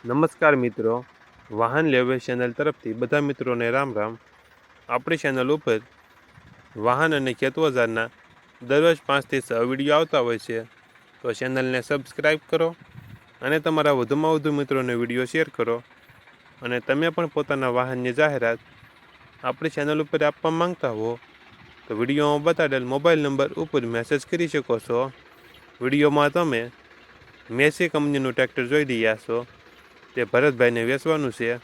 નમસ્કાર મિત્રો, વાહન લેવે ચેનલ તરફથી બધા મિત્રોને રામ રામ. આપણી ચેનલ ઉપર વાહન અને ખેતવજારના દરરોજ 5 થી 6 વિડીયો આવતા હોય છે. તો ચેનલને સબસ્ક્રાઈબ કરો અને તમારા વધુમાં વધુ મિત્રોને વિડીયો શેર કરો. અને તમે પણ પોતાના વાહનની જાહેરાત આપણી ચેનલ ઉપર આપવા માંગતા હો તો વિડીયોમાં બતાડેલ મોબાઈલ નંબર ઉપર મેસેજ કરી શકો છો. વિડીયોમાં તમે મેસી કંપનીનું ટ્રેક્ટર જોઈ રહ્યા છો. તે ભરતભાઈને વેચવાનું છે.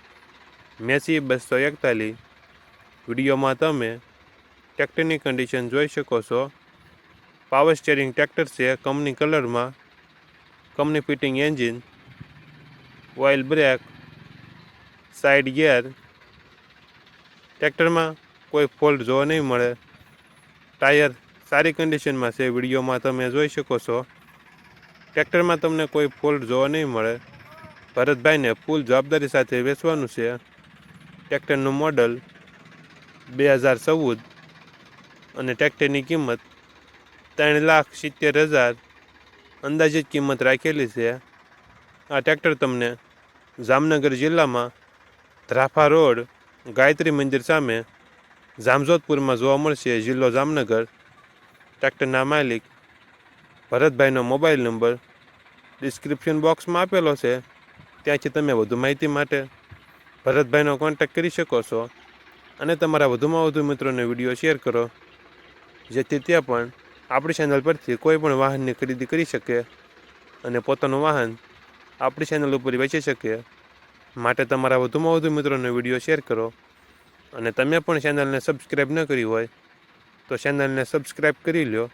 મેસી 241. વિડીયોમાં તમે ટ્રેક્ટરની કન્ડિશન જોઈ શકો છો. પાવર સ્ટીયરિંગ ટ્રેક્ટર છે, કંપની કલરમાં, company fitting engine, oil brake, side gear. ટ્રેક્ટરમાં કોઈ ફોલ્ટ જોવા નહીં મળે. ટાયર સારી કન્ડિશનમાં છે, વિડીયોમાં તમે જોઈ શકો છો. ટ્રેક્ટરમાં તમને કોઈ ફોલ્ટ જોવા નહીં મળે. ભરતભાઈને ફૂલ જવાબદારી સાથે વેચવાનું છે. ટ્રેક્ટરનું મોડલ 2014 અને ટ્રેક્ટરની કિંમત 3,70,000 અંદાજિત કિંમત રાખેલી છે. આ ટ્રેક્ટર તમને જામનગર જિલ્લામાં ધ્રાફા રોડ, ગાયત્રી મંદિર સામે, જામજોધપુરમાં જોવા મળશે. જિલ્લો જામનગર. ટ્રેક્ટરના માલિક ભરતભાઈનો મોબાઈલ નંબર ડિસ્ક્રિપ્શન બોક્સમાં આપેલો છે. ત્યાંથી તમે વધુ માહિતી માટે ભરતભાઈનો કોન્ટેક્ટ કરી શકો છો અને તમારા વધુમાં વધુ મિત્રોને વિડીયો શેર કરો, જેથી તે પણ આપણી ચેનલ પરથી કોઈ પણ વાહનની ખરીદી કરી શકે અને પોતાનું વાહન આપણી ચેનલ ઉપર વેચી શકે. માટે તમારા વધુમાં વધુ મિત્રોને વિડીયો શેર કરો. અને તમે પણ ચેનલને સબસ્ક્રાઈબ ન કરી હોય તો ચેનલને સબસ્ક્રાઈબ કરી લો